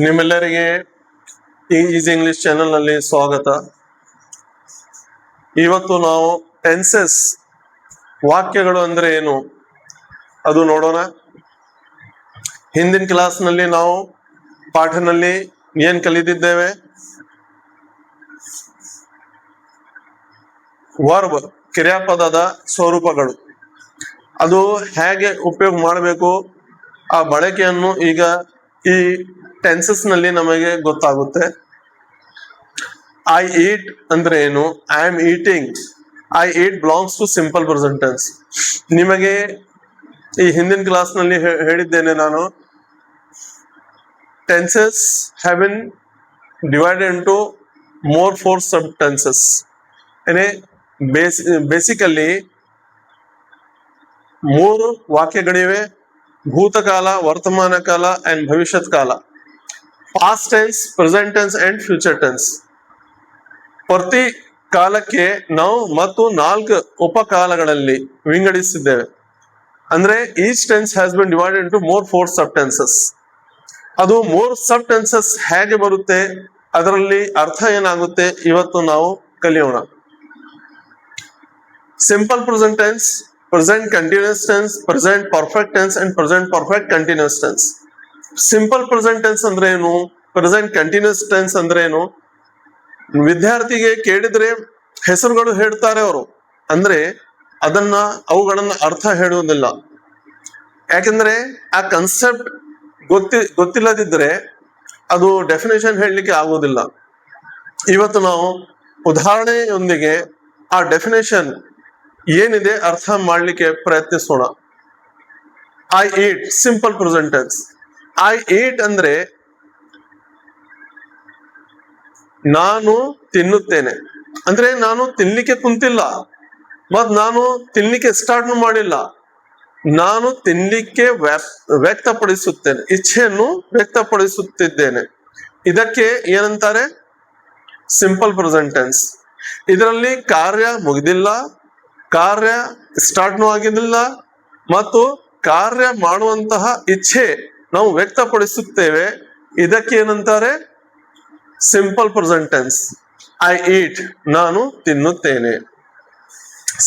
ನಿಮ್ಮೆಲ್ಲರಿಗೆ easy English channel ನಲ್ಲಿ ಸ್ವಾಗತ. ಇವತ್ತು ನಾವು ಟೆನ್ಸಸ್ ವಾಕ್ಯಗಳು ಅಂದ್ರೆ ಏನು ಅದು ನೋಡೋಣ. ಹಿಂದಿನ ಕ್ಲಾಸ್ ನಲ್ಲಿ ನಾವು ಪಾಠನಲ್ಲಿ ಏನ್ ಕಲಿತಿದ್ದೇವೆ? ವರ್ಬ್ ಕ್ರಿಯಾಪದದ ಸ್ವರೂಪಗಳು, ಅದು ಹೇಗೆ ಉಪಯೋಗ ಮಾಡಬೇಕು, ಆ ಬಳಕೆಯನ್ನು ಈಗ ಈ ಟೆನ್ಸಸ್ ನಲ್ಲಿ ನಮಗೆ ಗೊತ್ತಾಗುತ್ತೆ. ಐ ಈಟ್ ಅಂದ್ರೆ ಏನು? I am eating. I eat belongs to simple present tense. ನಿಮಗೆ ಈ ಹಿಂದಿನ ಕ್ಲಾಸ್ ನಲ್ಲಿ ಹೇಳಿದ್ದೇನೆ ನಾನು, tenses have been divided into four sub tenses. Basically 3 ವಾಕ್ಯಗಳಿವೆ: ಭೂತಕಾಲ, ವರ್ತಮಾನ ಕಾಲ ಅಂಡ್ ಭವಿಷ್ಯತ್ ಕಾಲ, past tense, present tense and future tense. ಪ್ರತಿ ಕಾಲಕ್ಕೆ ನಾವು ಮತ್ತು 4 ಉಪಕಾಲಗಳಲ್ಲಿ ವಿಂಗಡಿಸಿದ್ದೇವೆ. ಅಂದ್ರೆ each tense has been divided into four sub tenses. ಅದು 3 ಸಬ್ ಟೆನ್ಸಸ್ ಹೇಗೆ ಬರುತ್ತೆ, ಅದರಲ್ಲಿ ಅರ್ಥ ಏನಾಗುತ್ತೆ, ಇವತ್ತು ನಾವು ಕಲಿಯೋಣ. Simple present tense, present continuous tense, present perfect tense and present perfect continuous tense. Simple present tense ಅಂದ್ರೆ ಏನು, ಪ್ರೆಸೆಂಟ್ ಕಂಟಿನ್ಯೂಸ್ ಟೆನ್ಸ್ ಅಂದ್ರೆ ಏನು? ವಿದ್ಯಾರ್ಥಿಗೆ ಕೇಳಿದ್ರೆ ಹೆಸರುಗಳು ಹೇಳ್ತಾರೆ ಅವರು, ಅಂದ್ರೆ ಅವುಗಳನ್ನ ಅರ್ಥ ಹೇಳುವುದಿಲ್ಲ. ಯಾಕಂದ್ರೆ ಆ ಕನ್ಸೆಪ್ಟ್ ಗೊತ್ತಿಲ್ಲದಿದ್ರೆ ಅದು ಡೆಫಿನೇಷನ್ ಹೇಳಲಿಕ್ಕೆ ಆಗೋದಿಲ್ಲ. ಇವತ್ತು ನಾವು ಉದಾಹರಣೆಯೊಂದಿಗೆ ಆ ಡೆಫಿನೇಷನ್ ಏನಿದೆ ಅರ್ಥ ಮಾಡ್ಲಿಕ್ಕೆ ಪ್ರಯತ್ನಿಸೋಣ. I eat, simple present tense. I eat ಅಂದ್ರೆ ನಾನು ತಿನ್ನುತ್ತೇನೆ, ಅಂದ್ರೆ ನಾನು ತಿನ್ಲಿಕ್ಕೆ ಕುಂತಿಲ್ಲ ಮತ್ ನಾನು ತಿನ್ಲಿಕ್ಕೆ ಸ್ಟಾರ್ಟ್ ಮಾಡಿಲ್ಲ, ನಾನು ತಿನ್ಲಿಕ್ಕೆ ವ್ಯಕ್ತಪಡಿಸುತ್ತೇನೆ, ಇಚ್ಛೆಯನ್ನು ವ್ಯಕ್ತಪಡಿಸುತ್ತಿದ್ದೇನೆ. ಇದಕ್ಕೆ ಏನಂತಾರೆ? Simple present tense. ಇದರಲ್ಲಿ ಕಾರ್ಯ ಮುಗಿದಿಲ್ಲ, ಕಾರ್ಯ ಸ್ಟಾರ್ಟ್ನೂ ಆಗಿದ್ದಿಲ್ಲ, ಮತ್ತು ಕಾರ್ಯ ಮಾಡುವಂತಹ ಇಚ್ಛೆ ನಾವು ವ್ಯಕ್ತಪಡಿಸುತ್ತೇವೆ. ಇದಕ್ಕೆ ಏನಂತಾರೆ? Simple present tense. I eat, ನಾನು ತಿನ್ನುತ್ತೇನೆ.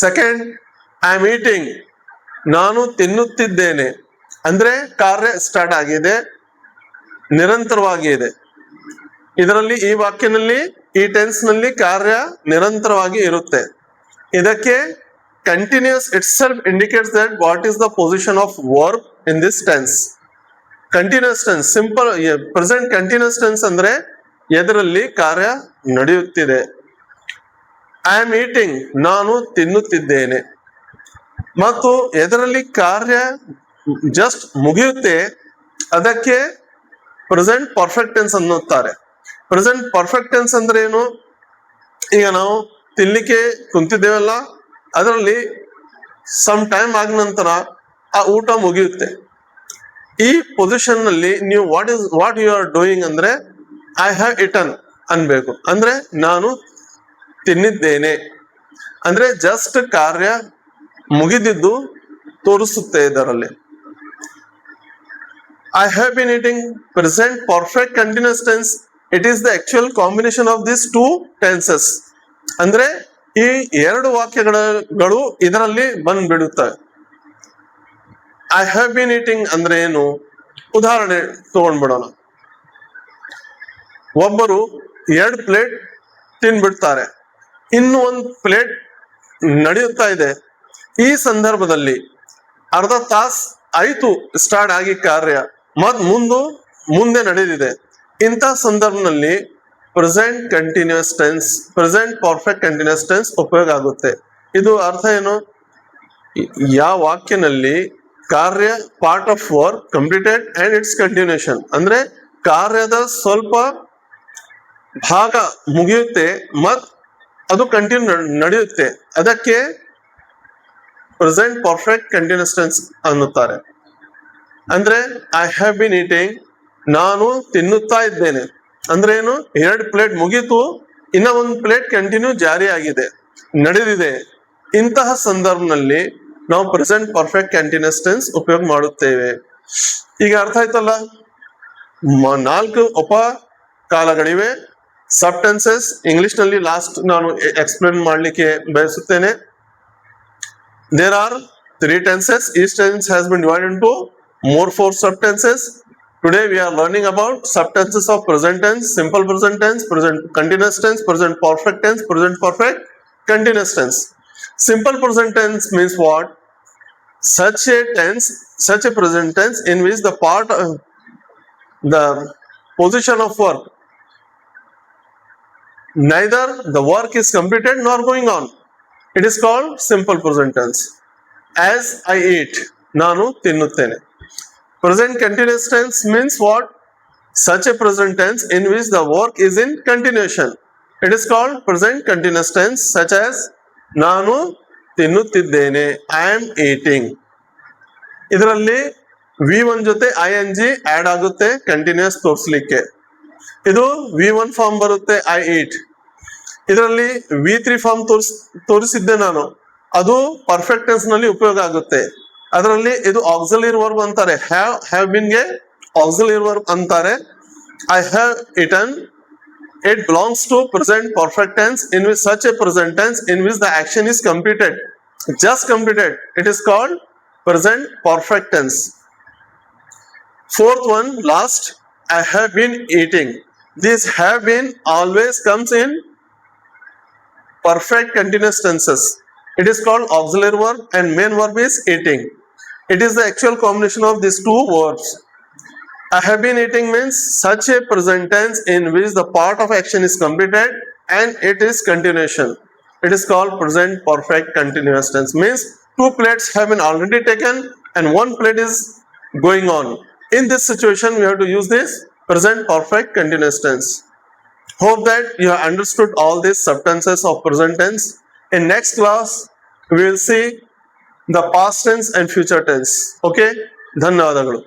ಸೆಕೆಂಡ್, ಐ ಆಮ್ ಈಟಿಂಗ್, ನಾನು ತಿನ್ನುತ್ತಿದ್ದೇನೆ. ಅಂದ್ರೆ ಕಾರ್ಯ ಸ್ಟಾರ್ಟ್ ಆಗಿದೆ, ನಿರಂತರವಾಗಿ ಇದೆ. ಇದರಲ್ಲಿ ಈ ವಾಕ್ಯನಲ್ಲಿ, ಈ ಟೆನ್ಸ್ ನಲ್ಲಿ ಕಾರ್ಯ ನಿರಂತರವಾಗಿ ಇರುತ್ತೆ. ಇದಕ್ಕೆ continuous itself indicates that what is the position of verb in this tense. Continuous tense, simple present continuous tense ಅಂದ್ರೆ ಎದರಲ್ಲಿ ಕಾರ್ಯ ನಡೆಯುತ್ತಿದೆ. ಐ ಆಮ್ ಈಟಿಂಗ್, ನಾನು ತಿನ್ನುತ್ತಿದ್ದೇನೆ. ಮತ್ತು ಎದರಲ್ಲಿ ಕಾರ್ಯ ಜಸ್ಟ್ ಮುಗಿಯುತ್ತೆ, ಅದಕ್ಕೆ ಪ್ರೆಸೆಂಟ್ ಪರ್ಫೆಕ್ಟ್ ಟೆನ್ಸ್ ಅನ್ನುತ್ತಾರೆ. ಪ್ರೆಸೆಂಟ್ ಪರ್ಫೆಕ್ಟ್ ಟೆನ್ಸ್ ಅಂದ್ರೆ ಏನು? ಈಗ ನಾವು ತಿನ್ಲಿಕ್ಕೆ ಕುಂತಿದ್ದೇವಲ್ಲ, ಅದರಲ್ಲಿ ಸಮ್ ಟೈಮ್ ಆದ ನಂತರ ಆ ಊಟ ಮುಗಿಯುತ್ತೆ. ಈ ಪೊಸಿಷನ್ ನಲ್ಲಿ ನೀವು ವಾಟ್ ಯು ಆರ್ ಡೂಯಿಂಗ್ ಅಂದ್ರೆ ಐ ಹ್ಯಾವ್ ಇಟನ್ ಅನ್ಬೇಕು. ಅಂದ್ರೆ ನಾನು ತಿನ್ನಿದ್ದೇನೆ, ಅಂದ್ರೆ ಜಸ್ಟ್ ಕಾರ್ಯ ಮುಗಿದಿದ್ದು ತೋರಿಸುತ್ತೆ ಇದರಲ್ಲಿ. I have been eating, present perfect continuous tense. It is the actual combination of this 2 tenses. ಅಂದ್ರೆ ಈ 2 ವಾಕ್ಯಗಳು ಇದರಲ್ಲಿ ಬಂದ್ಬಿಡುತ್ತವೆ. ಐ ಹ್ಯಾವ್ ಬಿನ್ ಈಟಿಂಗ್ ಅಂದ್ರೆ ಏನು? ಉದಾಹರಣೆ ತಗೊಂಡ್ಬಿಡೋಣ. ಒಬ್ಬರು 2 ಪ್ಲೇಟ್ ತಿನ್ಬಿಡ್ತಾರೆ, ಇನ್ನು 1 ಪ್ಲೇಟ್ ನಡೆಯುತ್ತಾ ಇದೆ. ಈ ಸಂದರ್ಭದಲ್ಲಿ ಅರ್ಧ ತಾಸು ಆಯ್ತು ಸ್ಟಾರ್ಟ್ ಆಗಿ ಕಾರ್ಯ, ಮತ್ ಮುಂದೆ ನಡೆದಿದೆ. ಇಂಥ ಸಂದರ್ಭದಲ್ಲಿ present continuous tense, present perfect continuous tense ಉಪಯೋಗ ಆಗುತ್ತೆ. ಇದು ಅರ್ಥ ಏನು? ಯಾವ ವಾಕ್ಯನಲ್ಲಿ ಕಾರ್ಯ part of work completed and it's continuation, ಅಂದ್ರೆ ಕಾರ್ಯದ ಸ್ವಲ್ಪ ಭಾಗ ಮುಗಿಯುತ್ತೆ ಮತ್ ಅದು ಕಂಟಿನ್ಯೂ ನಡೆಯುತ್ತೆ, ಅದಕ್ಕೆ ಪ್ರೆಸೆಂಟ್ ಪರ್ಫೆಕ್ಟ್ ಕಂಟಿನ್ಯೂಸ್ ಟೆನ್ಸ್ ಅನ್ನುತ್ತಾರೆ. ಅಂದ್ರೆ ಐ ಹ್ಯಾವ್ ಬಿನ್ ಈಟಿಂಗ್, ನಾನು ತಿನ್ನುತ್ತಾ ಇದ್ದೇನೆ ಅಂದ್ರೆ ಏನು? 2 ಪ್ಲೇಟ್ ಮುಗೀತು, ಇನ್ನ 1 ಪ್ಲೇಟ್ ಕಂಟಿನ್ಯೂ ಜಾರಿ ಆಗಿದೆ, ನಡೆದಿದೆ. ಇಂತಹ ಸಂದರ್ಭದಲ್ಲಿ ನಾವು ಪ್ರೆಸೆಂಟ್ ಪರ್ಫೆಕ್ಟ್ ಕಂಟಿನ್ಯೂಸ್ ಟೆನ್ಸ್ ಉಪಯೋಗ ಮಾಡುತ್ತೇವೆ. ಈಗ ಅರ್ಥ ಆಯ್ತಲ್ಲ, 4 ಉಪಕಾಲಗಳಿವೆ. ಸಬ್ಟೆನ್ಸಸ್ ಇಂಗ್ಲಿಷ್ ನಲ್ಲಿ ಲಾಸ್ಟ್ ನಾನು ಎಕ್ಸ್ಪ್ಲೇನ್ ಮಾಡ್ಲಿಕ್ಕೆ ಬಯಸುತ್ತೇನೆ. There are 3 tenses. Each tense has been divided into 4 subtenses. Today we are learning about subtenses of present tense, simple present tense, present continuous tense, present perfect tense, present perfect continuous tense. Simple present tense means what? Such a present tense in which the the position of work, neither the work is completed nor going on. It is called simple present tense. As I eat, ನಾನು ತಿನ್ನುತ್ತೇನೆ. Present continuous tense means what? Such a present tense in which the work is in continuation. It is called present continuous tense, such as ನಾನು ತಿನ್ನುತ್ತಿದ್ದೇನೆ, I am eating. ಇದರಲ್ಲಿ V1 ಜೊತೆ ING add ಆಗುತ್ತೆ continuous ತೋರಿಸ್ಲಿಕ್ಕೆ. ಇದು V1 form ಬರುತ್ತೆ, I eat. ಇದರಲ್ಲಿ V3 form ತೋರಿಸಿದ್ದೆ ನಾನು, ಅದು perfect tense ನಲ್ಲಿ ಉಪಯೋಗ ಆಗುತ್ತೆ. ಅದರಲ್ಲಿ ಇದು ಆಕ್ಸಿಲರಿ ವರ್ಬ್ ಅಂತಾರೆ. ಹ್ಯಾವ್ ಬಿನ್ ಗೆ ಆಕ್ಸಿಲರಿ ವರ್ಬ್ ಅಂತಾರೆ. I have eaten, it belongs to present perfect tense in which such a present tense in which the action is completed, just completed. It is called present perfect tense. Fourth one, last, I have been eating. This have been always comes in perfect continuous tenses. It is called auxiliary verb and main verb is eating. It is the actual combination of these two verbs. I have been eating means such a present tense in which the part of action is completed and it is continuation. It is called present perfect continuous tense. Means 2 plates have been already taken and 1 plate is going on. In this situation, we have to use this present perfect continuous tense. Hope that you have understood all these subtenses of present tense. In next class, we will see the past tense and future tense. Okay? ಧನ್ಯವಾದಗಳು.